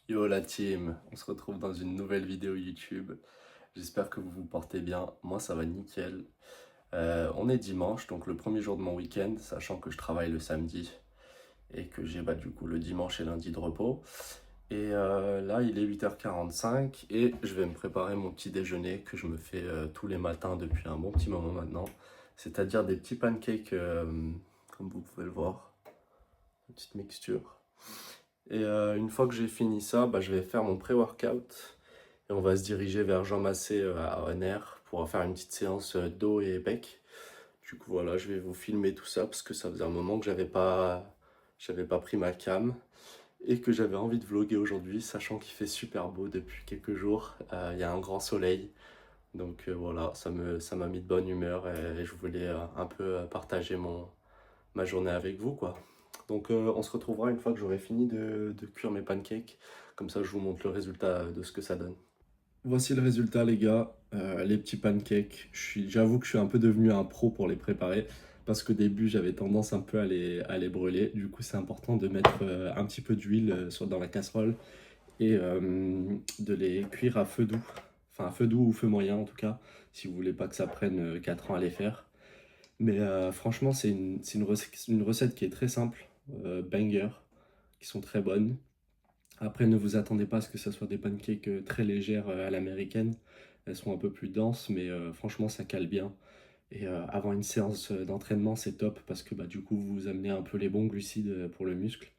Yo la team, on se retrouve dans une nouvelle vidéo YouTube. J'espère que vous vous portez bien. Moi ça va nickel. On est dimanche, donc le premier jour de mon week-end, sachant que je travaille le samedi et que j'ai du coup le dimanche et lundi de repos. Et là il est 8h45 et je vais me préparer mon petit déjeuner que je me fais tous les matins depuis un bon petit moment maintenant. C'est-à-dire des petits pancakes comme vous pouvez le voir. Une petite mixture. Et une fois que j'ai fini ça, je vais faire mon pré-workout et on va se diriger vers Jean Massé à ONR pour faire une petite séance dos et bec. Du coup voilà, je vais vous filmer tout ça parce que ça faisait un moment que j'avais pas pris ma cam et que j'avais envie de vlogger aujourd'hui, sachant qu'il fait super beau depuis quelques jours. Il y a un grand soleil, donc voilà, ça m'a mis de bonne humeur et je voulais un peu partager ma journée avec vous quoi. Donc on se retrouvera une fois que j'aurai fini de cuire mes pancakes. Comme ça, je vous montre le résultat de ce que ça donne. Voici le résultat, les gars. Les petits pancakes. J'avoue que je suis un peu devenu un pro pour les préparer. Parce qu'au début, j'avais tendance un peu à les brûler. Du coup, c'est important de mettre un petit peu d'huile dans la casserole et de les cuire à feu doux. Enfin, à feu doux ou feu moyen en tout cas, si vous voulez pas que ça prenne 4 ans à les faire. Mais franchement, c'est une recette qui est très simple, banger, qui sont très bonnes. Après, ne vous attendez pas à ce que ça soit des pancakes très légères à l'américaine. Elles sont un peu plus denses, mais franchement, ça cale bien. Et avant une séance d'entraînement, c'est top parce que du coup, vous amenez un peu les bons glucides pour le muscle.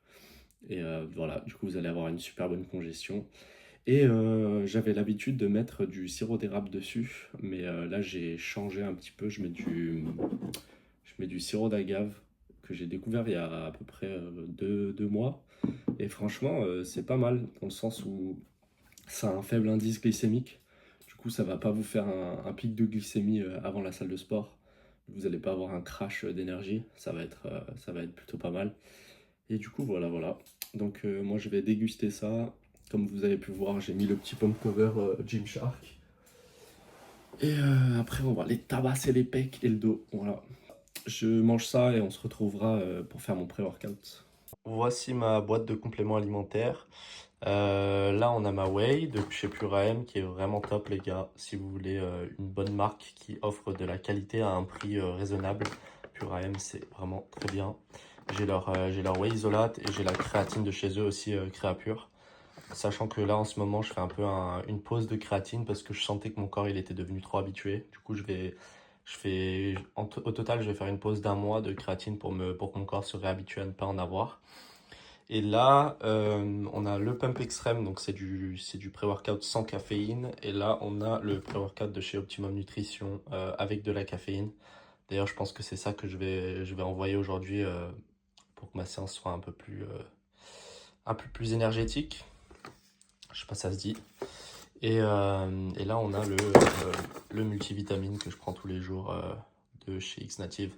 Et voilà, du coup, vous allez avoir une super bonne congestion. Et j'avais l'habitude de mettre du sirop d'érable dessus, mais là, j'ai changé un petit peu. Je mets du sirop d'agave que j'ai découvert il y a à peu près 2 mois. Et franchement, c'est pas mal dans le sens où ça a un faible indice glycémique. Du coup, ça va pas vous faire un pic de glycémie avant la salle de sport. Vous n'allez pas avoir un crash d'énergie. Ça va être plutôt pas mal. Et du coup, voilà, voilà. Donc, moi, je vais déguster ça. Comme vous avez pu voir, j'ai mis le petit pump cover Gymshark. Et après, on va les tabasser les pecs et le dos. Voilà. Je mange ça et on se retrouvera pour faire mon pré-workout. Voici ma boîte de compléments alimentaires. Là, on a ma Whey de chez Puraem qui est vraiment top, les gars. Si vous voulez une bonne marque qui offre de la qualité à un prix raisonnable, Puraem, c'est vraiment très bien. J'ai leur Whey Isolate et j'ai la créatine de chez eux aussi, Créapure. Sachant que là, en ce moment, je fais un peu une pause de créatine parce que je sentais que mon corps il était devenu trop habitué. Du coup, au total, je vais faire une pause d'1 mois de créatine pour que mon corps se réhabitue à ne pas en avoir. Et là, on a le Pump Extreme, donc c'est du pré-workout sans caféine. Et là, on a le pré-workout de chez Optimum Nutrition avec de la caféine. D'ailleurs, je pense que c'est ça que je vais envoyer aujourd'hui pour que ma séance soit un peu plus énergétique. Je sais pas si ça se dit. Et là, on a le multivitamine que je prends tous les jours de chez X-Native.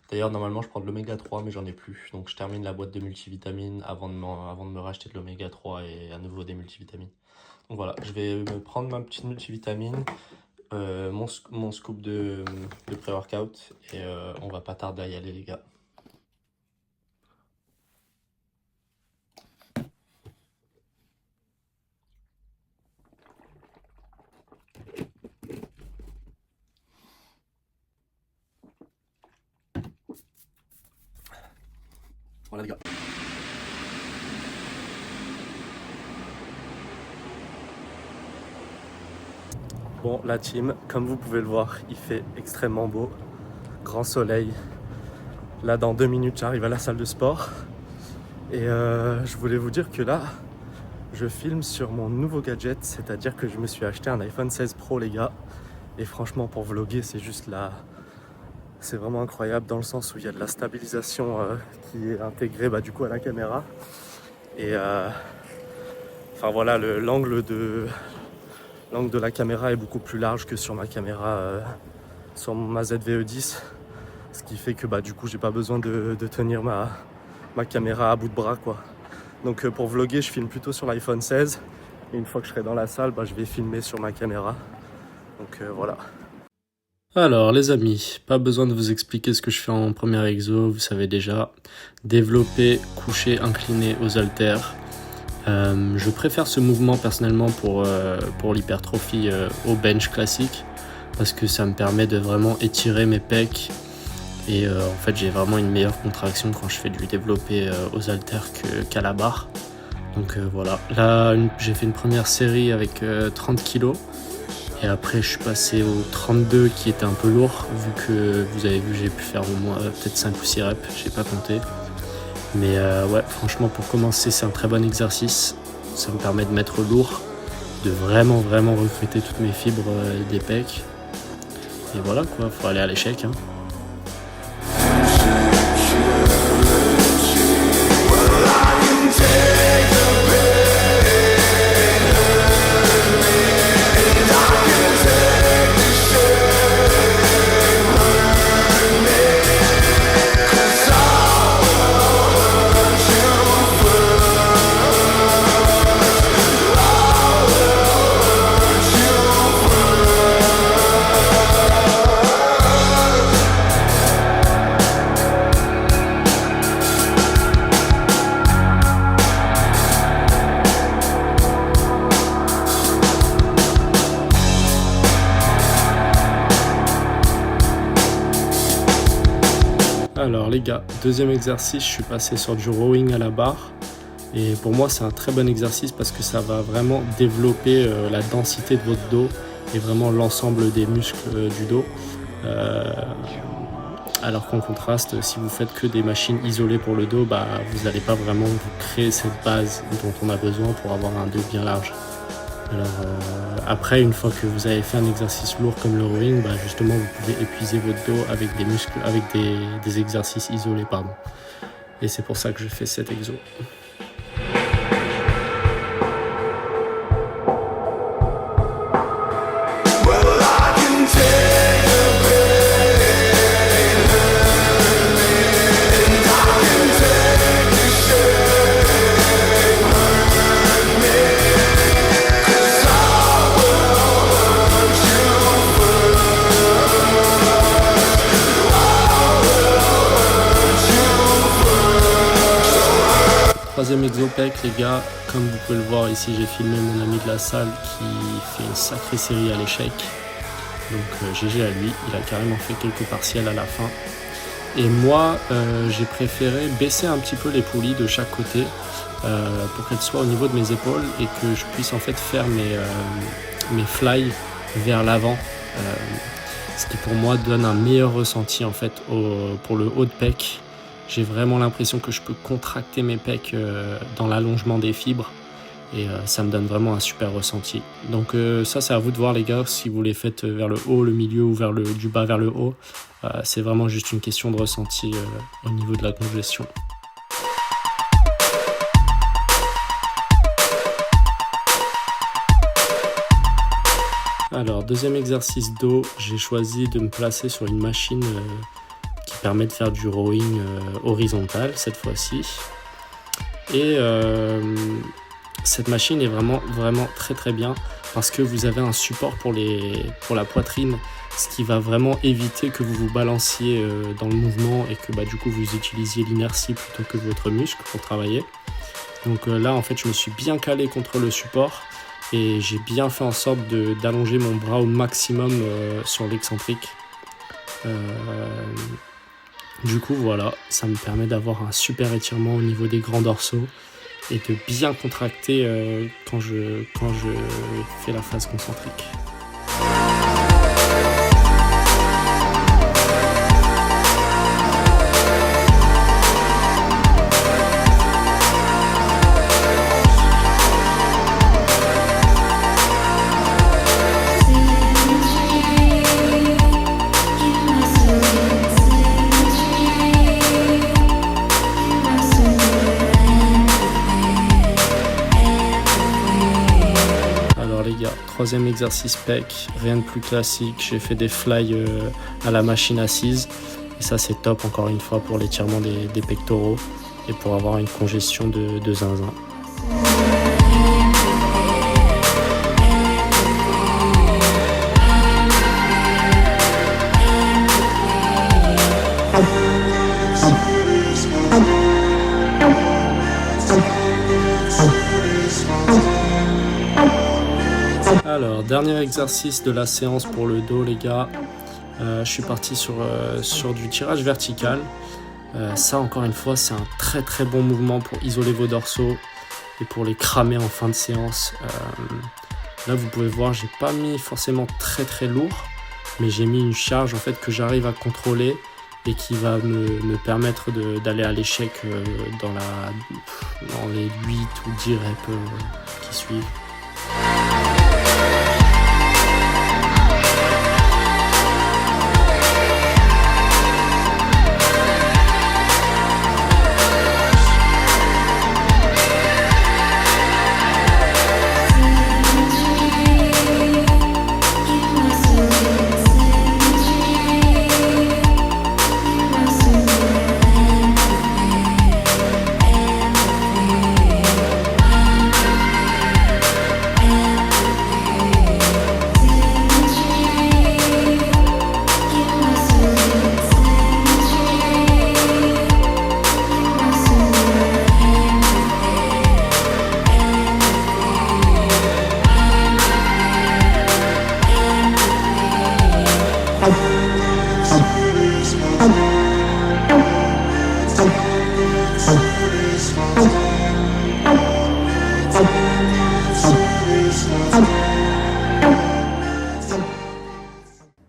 D'ailleurs, normalement, je prends de l'oméga 3, mais j'en ai plus. Donc, je termine la boîte de multivitamines avant de me racheter de l'oméga 3 et à nouveau des multivitamines. Donc voilà, je vais me prendre ma petite multivitamine, mon scoop de pré-workout, et on va pas tarder à y aller, les gars. Voilà, les gars. Bon, la team, comme vous pouvez le voir, il fait extrêmement beau. Grand soleil. Là, dans 2 minutes, j'arrive à la salle de sport. Et je voulais vous dire que là, je filme sur mon nouveau gadget, c'est-à-dire que je me suis acheté un iPhone 16 Pro, les gars. Et franchement, pour vlogger, c'est juste là. C'est vraiment incroyable dans le sens où il y a de la stabilisation qui est intégrée du coup à la caméra. Et enfin voilà, l'angle de la caméra est beaucoup plus large que sur ma caméra, sur ma ZVE10. Ce qui fait que du coup, j'ai pas besoin de tenir ma caméra à bout de bras, quoi. Donc pour vlogger, je filme plutôt sur l'iPhone 16. Et une fois que je serai dans la salle, je vais filmer sur ma caméra. Donc voilà. Alors les amis, pas besoin de vous expliquer ce que je fais en premier exo, vous savez déjà. Développer, coucher, incliné aux haltères. Je préfère ce mouvement personnellement pour l'hypertrophie au bench classique parce que ça me permet de vraiment étirer mes pecs et en fait j'ai vraiment une meilleure contraction quand je fais du développé aux haltères qu'à la barre. Donc voilà, là j'ai fait une première série avec 30 kg et après je suis passé au 32 qui était un peu lourd vu que vous avez vu j'ai pu faire au moins peut-être 5 ou 6 reps, j'ai pas compté. Mais ouais, franchement pour commencer c'est un très bon exercice, ça me permet de mettre lourd, de vraiment recruter toutes mes fibres des pecs. Et voilà quoi, faut aller à l'échec hein. Alors les gars, deuxième exercice, je suis passé sur du rowing à la barre. Et pour moi c'est un très bon exercice parce que ça va vraiment développer la densité de votre dos et vraiment l'ensemble des muscles du dos. Alors qu'en contraste, si vous faites que des machines isolées pour le dos, vous n'allez pas vraiment vous créer cette base dont on a besoin pour avoir un dos bien large. Alors après, une fois que vous avez fait un exercice lourd comme le rowing, justement vous pouvez épuiser votre dos avec des muscles, avec des exercices isolés, pardon. Et c'est pour ça que je fais cet exo. Troisième exo pec les gars, comme vous pouvez le voir ici j'ai filmé mon ami de la salle qui fait une sacrée série à l'échec. Donc GG à lui, il a carrément fait quelques partiels à la fin. Et moi j'ai préféré baisser un petit peu les poulies de chaque côté pour qu'elles soient au niveau de mes épaules et que je puisse en fait faire mes fly vers l'avant. Ce qui pour moi donne un meilleur ressenti en fait pour le haut de pec. J'ai vraiment l'impression que je peux contracter mes pecs dans l'allongement des fibres et ça me donne vraiment un super ressenti. Donc ça c'est à vous de voir les gars, si vous les faites vers le haut, le milieu ou du bas vers le haut. C'est vraiment juste une question de ressenti au niveau de la congestion. Alors deuxième exercice dos, j'ai choisi de me placer sur une machine qui permet de faire du rowing horizontal cette fois-ci. Et cette machine est vraiment très bien parce que vous avez un support pour la poitrine, ce qui va vraiment éviter que vous vous balanciez dans le mouvement et que du coup vous utilisiez l'inertie plutôt que votre muscle pour travailler. Donc là en fait je me suis bien calé contre le support et j'ai bien fait en sorte d'allonger mon bras au maximum sur l'excentrique. Du coup voilà, ça me permet d'avoir un super étirement au niveau des grands dorsaux et de bien contracter quand je fais la phase concentrique. Troisième exercice pec, rien de plus classique, j'ai fait des fly à la machine assise et ça c'est top encore une fois pour l'étirement des pectoraux et pour avoir une congestion de zinzin. Alors, dernier exercice de la séance pour le dos, les gars. Je suis parti sur du tirage vertical. Ça, encore une fois, c'est un très très bon mouvement pour isoler vos dorsaux et pour les cramer en fin de séance. Là, vous pouvez voir, j'ai pas mis forcément très très lourd, mais j'ai mis une charge en fait que j'arrive à contrôler et qui va me permettre d'aller à l'échec dans les 8 ou 10 reps qui suivent.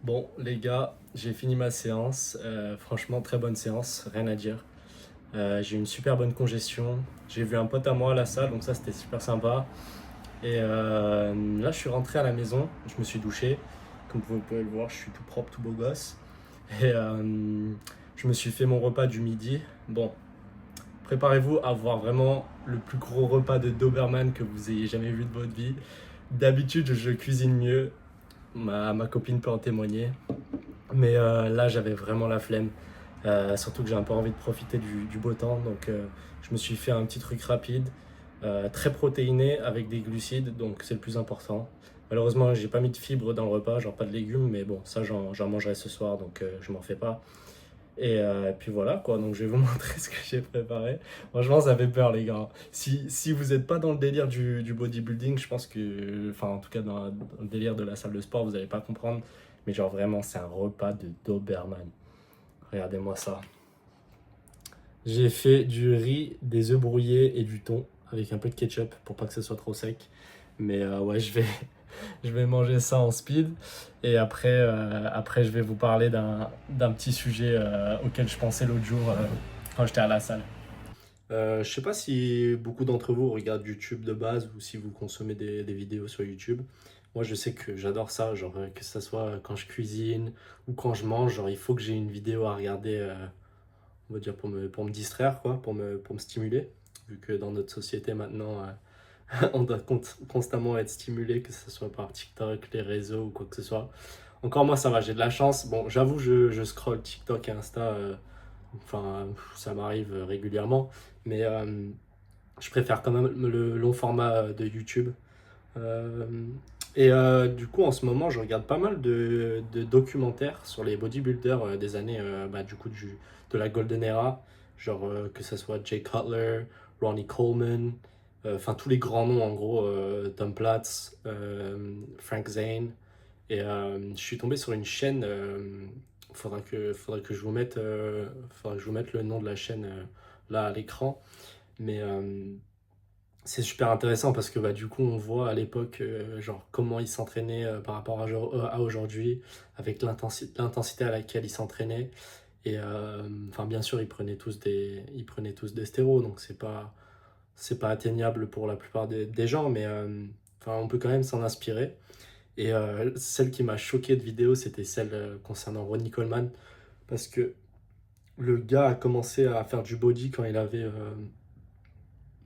Bon les gars, j'ai fini ma séance, franchement très bonne séance, rien à dire. J'ai eu une super bonne congestion, j'ai vu un pote à moi à la salle, donc ça c'était super sympa. Et là je suis rentré à la maison, je me suis douché, comme vous pouvez le voir je suis tout propre, tout beau gosse. Et je me suis fait mon repas du midi. Bon, préparez-vous à voir vraiment le plus gros repas de Doberman que vous ayez jamais vu de votre vie. D'habitude je cuisine mieux, ma copine peut en témoigner. Mais là, j'avais vraiment la flemme. Surtout que j'ai un peu envie de profiter du beau temps. Donc, je me suis fait un petit truc rapide, très protéiné avec des glucides. Donc, c'est le plus important. Malheureusement, j'ai pas mis de fibres dans le repas, genre pas de légumes. Mais bon, ça, j'en mangerai ce soir. Donc, je m'en fais pas. Et puis voilà quoi. Donc, je vais vous montrer ce que j'ai préparé. Franchement, ça fait peur, les gars. Si vous n'êtes pas dans le délire du bodybuilding, je pense que. Enfin, en tout cas, dans le délire de la salle de sport, vous n'allez pas comprendre. Mais genre vraiment, c'est un repas de Doberman. Regardez-moi ça. J'ai fait du riz, des œufs brouillés et du thon avec un peu de ketchup pour pas que ce soit trop sec. Mais ouais, je vais manger ça en speed. Et après je vais vous parler d'un petit sujet auquel je pensais l'autre jour quand j'étais à la salle. Je sais pas si beaucoup d'entre vous regardent YouTube de base ou si vous consommez des vidéos sur YouTube. Moi, je sais que j'adore ça, genre que ce soit quand je cuisine ou quand je mange, genre il faut que j'ai une vidéo à regarder, on va dire pour me distraire, quoi, pour me stimuler. Vu que dans notre société maintenant, on doit constamment être stimulé, que ce soit par TikTok, les réseaux ou quoi que ce soit. Encore moi, ça va, j'ai de la chance. Bon, j'avoue, je scrolle TikTok et Insta, enfin, ça m'arrive régulièrement, mais je préfère quand même le long format de YouTube. Euh, du coup, en ce moment, je regarde pas mal de documentaires sur les bodybuilders des années du coup, de la Golden Era, genre que ce soit Jay Cutler, Ronnie Coleman, enfin tous les grands noms en gros, Tom Platz, Frank Zane. Et je suis tombé sur une chaîne, faudrait que je vous mette, faudrait que je vous mette le nom de la chaîne là à l'écran. Mais c'est super intéressant parce que bah, du coup on voit à l'époque genre comment ils s'entraînaient par rapport à aujourd'hui, avec l'intensité à laquelle ils s'entraînaient. Et enfin bien sûr ils prenaient tous des stéros, donc c'est pas atteignable pour la plupart des gens, mais enfin on peut quand même s'en inspirer. Et celle qui m'a choqué de vidéo, c'était celle concernant Ronnie Coleman, parce que le gars a commencé à faire du body quand il avait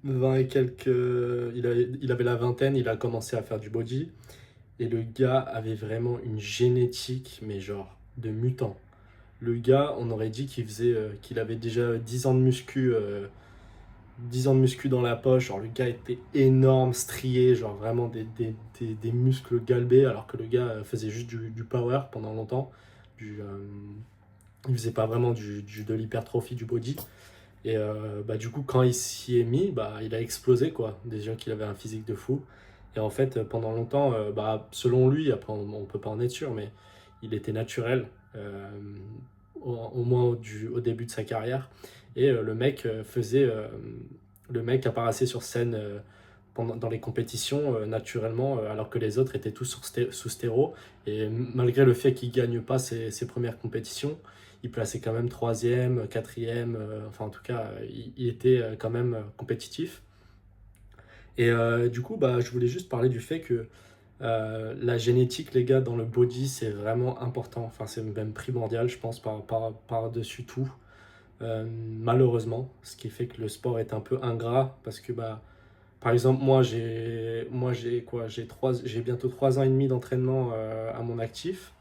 20 et quelques. Il avait la vingtaine, il a commencé à faire du body. Et le gars avait vraiment une génétique, mais genre de mutant. Le gars, on aurait dit qu'il avait déjà 10 ans de muscu, 10 ans de muscu dans la poche. Genre le gars était énorme, strié, genre vraiment des muscles galbés, alors que le gars faisait juste du power pendant longtemps. Il faisait pas vraiment de l'hypertrophie, du body. Et du coup, quand il s'y est mis, bah, il a explosé, quoi. Déjà qu'il avait un physique de fou. Et en fait, pendant longtemps, selon lui, après on peut pas en être sûr, mais il était naturel, au moins au début de sa carrière. Et le mec apparaissait sur scène dans les compétitions naturellement, alors que les autres étaient tous sous stéro. Et malgré le fait qu'il gagne pas ses premières compétitions, il plaçait quand même troisième, quatrième, enfin en tout cas, il était quand même compétitif. Et du coup, je voulais juste parler du fait que la génétique, les gars, dans le body, c'est vraiment important. Enfin, c'est même primordial, je pense, par-dessus tout. Malheureusement, ce qui fait que le sport est un peu ingrat parce que, par exemple, j'ai quoi? J'ai bientôt 3 ans et demi d'entraînement à mon actif.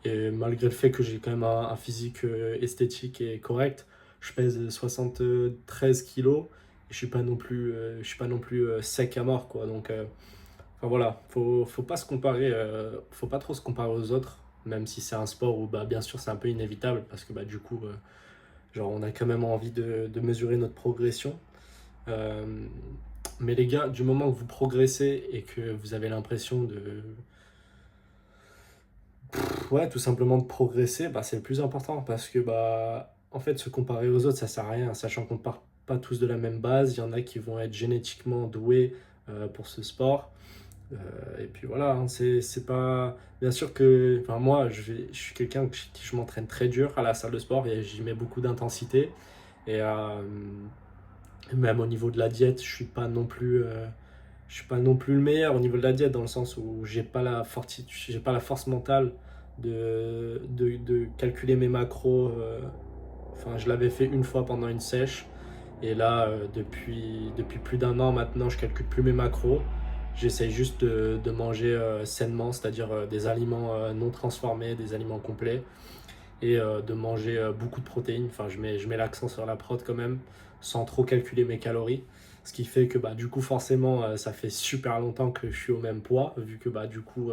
Et malgré le fait que j'ai quand même un physique esthétique et correct, je pèse 73 kilos et je suis pas non plus sec à mort, quoi. Donc, enfin voilà, faut pas se comparer, faut pas trop se comparer aux autres, même si c'est un sport où bien sûr c'est un peu inévitable parce que du coup, genre on a quand même envie de mesurer notre progression. Euh, mais les gars, du moment que vous progressez et que vous avez l'impression ouais, tout simplement de progresser, c'est le plus important parce que en fait se comparer aux autres ça sert à rien, sachant qu'on part pas tous de la même base. Il y en a qui vont être génétiquement doués pour ce sport. Et puis voilà, hein, c'est pas. Bien sûr que. Enfin, moi, je suis quelqu'un qui je m'entraîne très dur à la salle de sport et j'y mets beaucoup d'intensité. Et même au niveau de la diète, je suis pas non plus le meilleur au niveau de la diète, dans le sens où j'ai pas la force mentale de calculer mes macros. Enfin, je l'avais fait une fois pendant une sèche. Et là, depuis plus d'un an maintenant, je calcule plus mes macros. J'essaye juste de manger sainement, c'est-à-dire des aliments non transformés, des aliments complets, et de manger beaucoup de protéines. Enfin, je mets l'accent sur la prot quand même, sans trop calculer mes calories. Ce qui fait que du coup, forcément, ça fait super longtemps que je suis au même poids, vu que du coup,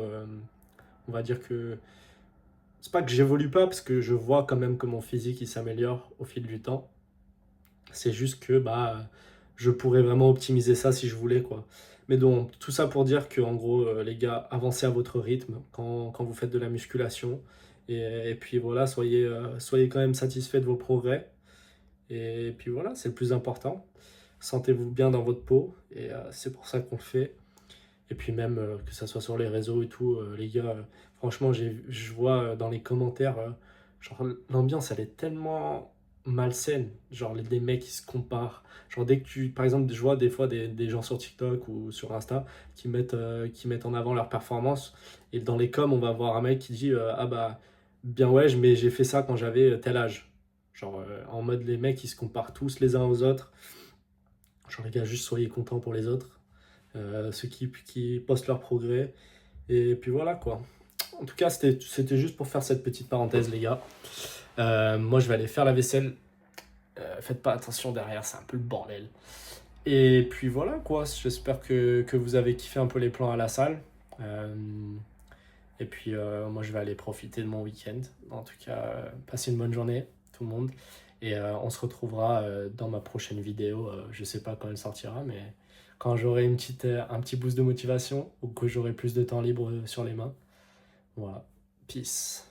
on va dire que c'est pas que j'évolue pas, parce que je vois quand même que mon physique il s'améliore au fil du temps. C'est juste que je pourrais vraiment optimiser ça si je voulais, quoi. Mais donc, tout ça pour dire que, en gros, les gars, avancez à votre rythme quand vous faites de la musculation. Et puis voilà, soyez quand même satisfait de vos progrès. Et puis voilà, c'est le plus important. Sentez-vous bien dans votre peau. Et c'est pour ça qu'on le fait. Et puis même, que ça soit sur les réseaux et tout, les gars, franchement, je vois dans les commentaires, genre l'ambiance, elle est tellement malsaine. Genre des mecs qui se comparent. Genre dès que par exemple, je vois des fois des gens sur TikTok ou sur Insta qui mettent en avant leur performance. Et dans les coms, on va voir un mec qui dit, ah bien ouais, mais j'ai fait ça quand j'avais tel âge. Genre en mode les mecs, ils se comparent tous les uns aux autres. Genre les gars, juste soyez contents pour les autres. Ceux qui postent leurs progrès. Et puis voilà, quoi. En tout cas, c'était juste pour faire cette petite parenthèse, les gars. Moi, je vais aller faire la vaisselle. Faites pas attention derrière, c'est un peu le bordel. Et puis voilà, quoi. J'espère que vous avez kiffé un peu les plans à la salle. Et puis moi, je vais aller profiter de mon week-end. En tout cas, passez une bonne journée, tout le monde. Et on se retrouvera dans ma prochaine vidéo. Je sais pas quand elle sortira, mais quand j'aurai un petit boost de motivation ou que j'aurai plus de temps libre sur les mains. Voilà. Peace.